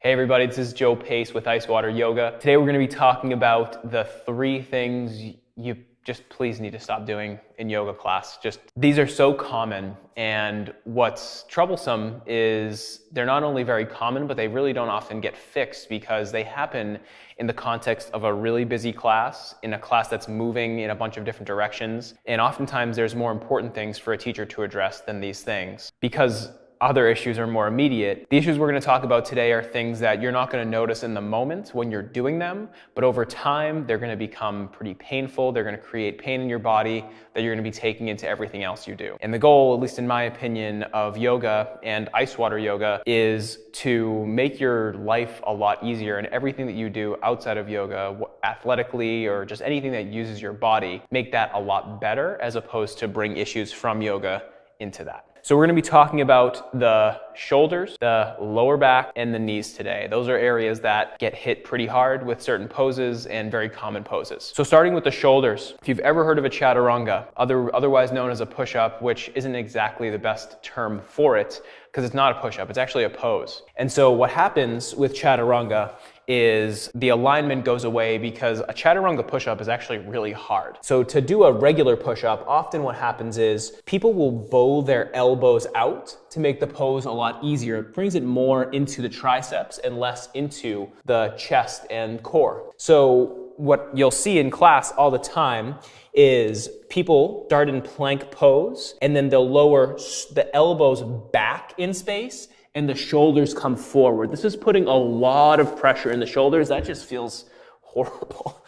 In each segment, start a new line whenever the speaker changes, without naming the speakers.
Hey everybody, this is Joe Pace with Icewater Yoga. Today we're going to be talking about the 3 things you just please need to stop doing in yoga class. These are so common, and what's troublesome is they're not only very common, but they really don't often get fixed because they happen in the context of a really busy class, in a class that's moving in a bunch of different directions. And oftentimes there's more important things for a teacher to address than these things because other issues are more immediate. The issues we're going to talk about today are things that you're not going to notice in the moment when you're doing them, but over time they're going to become pretty painful. They're going to create pain in your body that you're going to be taking into everything else you do. And the goal, at least in my opinion, of yoga and Icewater yoga is to make your life a lot easier, and everything that you do outside of yoga, athletically or just anything that uses your body, make that a lot better as opposed to bring issues from yoga into that. So we're going to be talking about the shoulders, the lower back, and the knees today. Those are areas that get hit pretty hard with certain poses and very common poses. So starting with the shoulders, if you've ever heard of a Chaturanga, otherwise known as a push-up, which isn't exactly the best term for it because it's not a push-up, it's actually a pose. And so what happens with Chaturanga is the alignment goes away because a Chaturanga push-up is actually really hard. So to do a regular push-up, often what happens is people will bow their elbows out to make the pose a lot easier. It brings it more into the triceps and less into the chest and core. So what you'll see in class all the time is people start in plank pose and then they'll lower the elbows back in space and the shoulders come forward. This is putting a lot of pressure in the shoulders. That just feels horrible.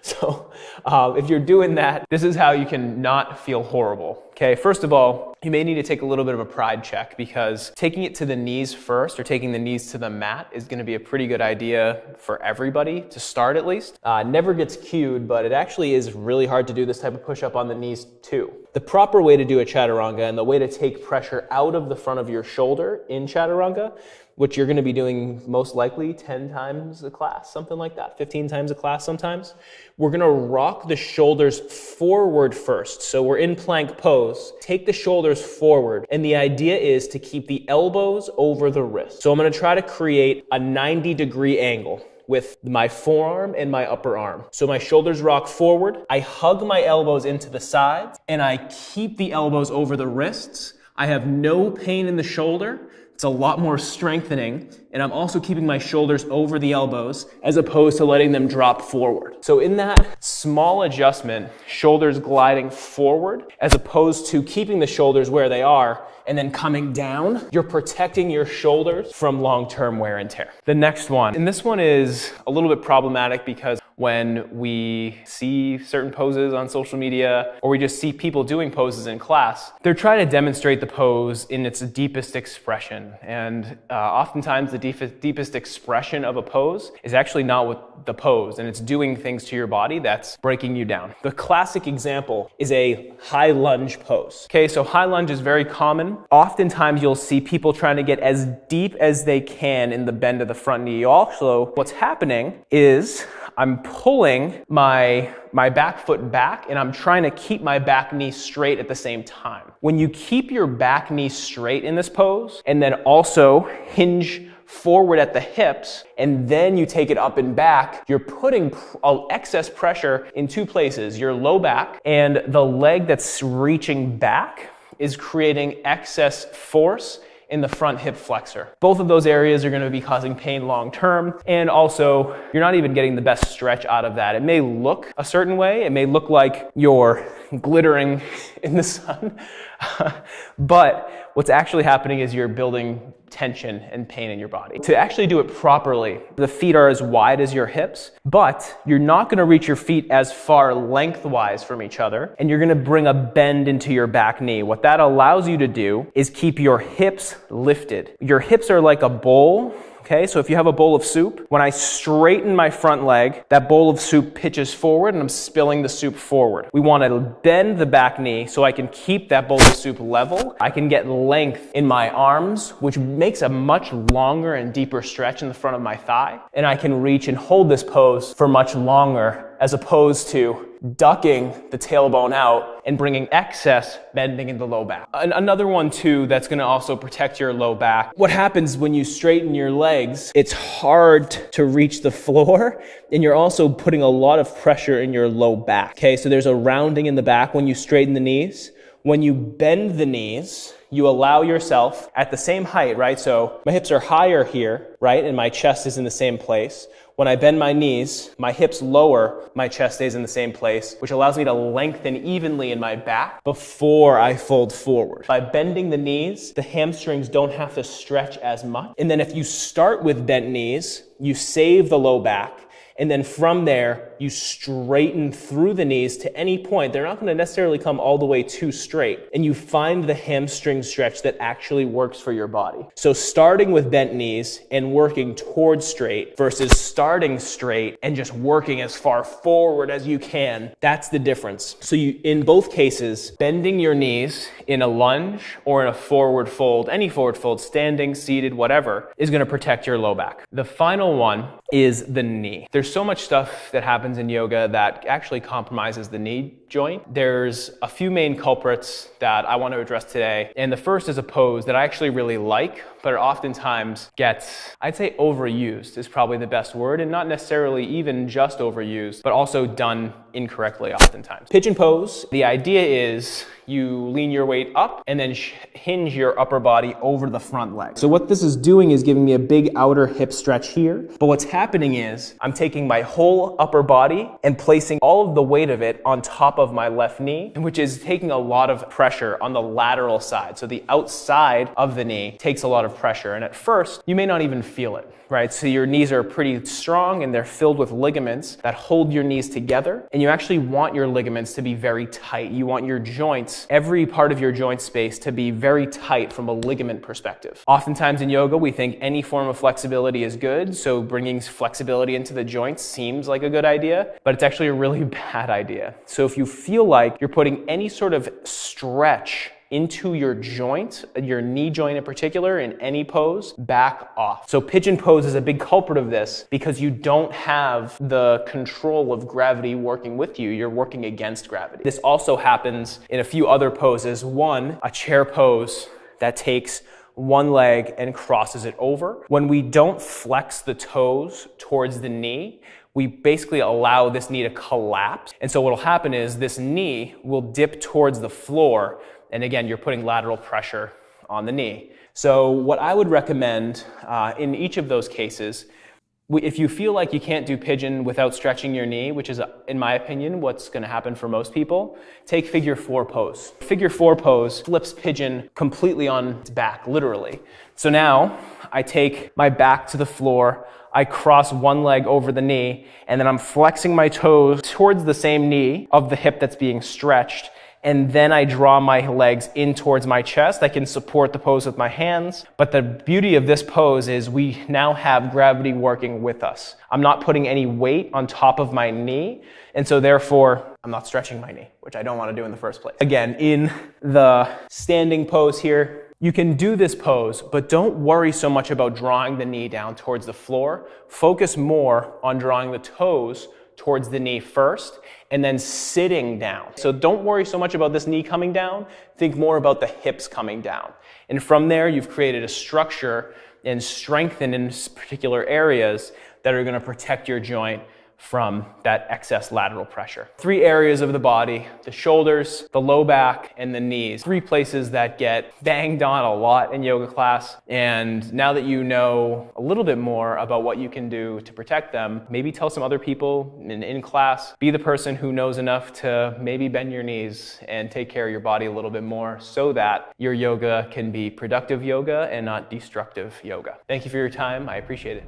So if you're doing that, this is how you can not feel horrible. Okay, first of all, you may need to take a little bit of a pride check because taking it to the knees first, or taking the knees to the mat, is going to be a pretty good idea for everybody to start at least. Never gets cued, but it actually is really hard to do this type of push-up on the knees too. The proper way to do a Chaturanga and the way to take pressure out of the front of your shoulder in Chaturanga, which you're going to be doing most likely 10 times a class, something like that, 15 times a class sometimes. We're going to rock the shoulders forward first. So we're in plank pose. Take the shoulders forward. And the idea is to keep the elbows over the wrist. So I'm going to try to create a 90-degree angle with my forearm and my upper arm. So my shoulders rock forward. I hug my elbows into the sides and I keep the elbows over the wrists. I have no pain in the shoulder. It's a lot more strengthening, and I'm also keeping my shoulders over the elbows as opposed to letting them drop forward. So in that small adjustment, shoulders gliding forward as opposed to keeping the shoulders where they are and then coming down, you're protecting your shoulders from long-term wear and tear. The next one, and this one is a little bit problematic because when we see certain poses on social media or we just see people doing poses in class, they're trying to demonstrate the pose in its deepest expression. And oftentimes the deepest expression of a pose is actually not with the pose, and it's doing things to your body that's breaking you down. The classic example is a high lunge pose. Okay, so high lunge is very common. Oftentimes you'll see people trying to get as deep as they can in the bend of the front knee. Also, what's happening is I'm pulling my back foot back and I'm trying to keep my back knee straight at the same time. When you keep your back knee straight in this pose and then also hinge forward at the hips and then you take it up and back, you're putting excess pressure in 2 places, your low back and the leg that's reaching back is creating excess force in the front hip flexor. Both of those areas are going to be causing pain long term, and also you're not even getting the best stretch out of that. It may look a certain way, it may look like you're glittering in the sun, but what's actually happening is you're building tension and pain in your body. To actually do it properly, the feet are as wide as your hips, but you're not going to reach your feet as far lengthwise from each other, and you're going to bring a bend into your back knee. What that allows you to do is keep your hips lifted. Your hips are like a bowl. Okay, so if you have a bowl of soup, when I straighten my front leg, that bowl of soup pitches forward and I'm spilling the soup forward. We want to bend the back knee so I can keep that bowl of soup level. I can get length in my arms, which makes a much longer and deeper stretch in the front of my thigh. And I can reach and hold this pose for much longer as opposed to ducking the tailbone out and bringing excess bending in the low back. Another one too that's going to also protect your low back. What happens when you straighten your legs, it's hard to reach the floor, and you're also putting a lot of pressure in your low back. Okay, so there's a rounding in the back when you straighten the knees. When you bend the knees, you allow yourself at the same height, right? So my hips are higher here, right? And my chest is in the same place. When I bend my knees, my hips lower, my chest stays in the same place, which allows me to lengthen evenly in my back before I fold forward. By bending the knees, the hamstrings don't have to stretch as much. And then if you start with bent knees, you save the low back. And then from there, you straighten through the knees to any point. They're not going to necessarily come all the way too straight. And you find the hamstring stretch that actually works for your body. So starting with bent knees and working towards straight versus starting straight and just working as far forward as you can, that's the difference. So you, in both cases, bending your knees in a lunge or in a forward fold, any forward fold, standing, seated, whatever, is going to protect your low back. The final one is the knee. There's so much stuff that happens in yoga that actually compromises the knee joint. There's a few main culprits that I want to address today. And the first is a pose that I actually really like, but it oftentimes gets, I'd say overused is probably the best word, and not necessarily even just overused, but also done incorrectly oftentimes. Pigeon pose, the idea is you lean your weight up and then hinge your upper body over the front leg. So what this is doing is giving me a big outer hip stretch here. But what's happening is I'm taking my whole upper body and placing all of the weight of it on top of my left knee, which is taking a lot of pressure on the lateral side. So the outside of the knee takes a lot of pressure. And at first, you may not even feel it, right? So your knees are pretty strong and they're filled with ligaments that hold your knees together. And you actually want your ligaments to be very tight. You want your joints, every part of your joint space, to be very tight from a ligament perspective. Oftentimes in yoga, we think any form of flexibility is good. So bringing flexibility into the joints seems like a good idea, but it's actually a really bad idea. So if you feel like you're putting any sort of stretch into your joint, your knee joint in particular, in any pose, back off. So pigeon pose is a big culprit of this because you don't have the control of gravity working with you. You're working against gravity. This also happens in a few other poses. One, a chair pose that takes one leg and crosses it over. When we don't flex the toes towards the knee, we basically allow this knee to collapse. And so what will happen is this knee will dip towards the floor. And again, you're putting lateral pressure on the knee. So what I would recommend in each of those cases, if you feel like you can't do pigeon without stretching your knee, which is, in my opinion, what's going to happen for most people, take figure 4 pose. Figure 4 pose flips pigeon completely on its back, literally. So now I take my back to the floor, I cross one leg over the knee, and then I'm flexing my toes towards the same knee of the hip that's being stretched. And then I draw my legs in towards my chest. I can support the pose with my hands. But the beauty of this pose is we now have gravity working with us. I'm not putting any weight on top of my knee. And so therefore, I'm not stretching my knee, which I don't want to do in the first place. Again, in the standing pose here, you can do this pose, but don't worry so much about drawing the knee down towards the floor. Focus more on drawing the toes towards the knee first, and then sitting down. So don't worry so much about this knee coming down, think more about the hips coming down. And from there, you've created a structure and strengthened in particular areas that are gonna protect your joint from that excess lateral pressure. 3 areas of the body: the shoulders, the low back, and the knees. 3 places that get banged on a lot in yoga class. And now that you know a little bit more about what you can do to protect them, maybe tell some other people in class. Be the person who knows enough to maybe bend your knees and take care of your body a little bit more so that your yoga can be productive yoga and not destructive yoga. Thank you for your time. I appreciate it.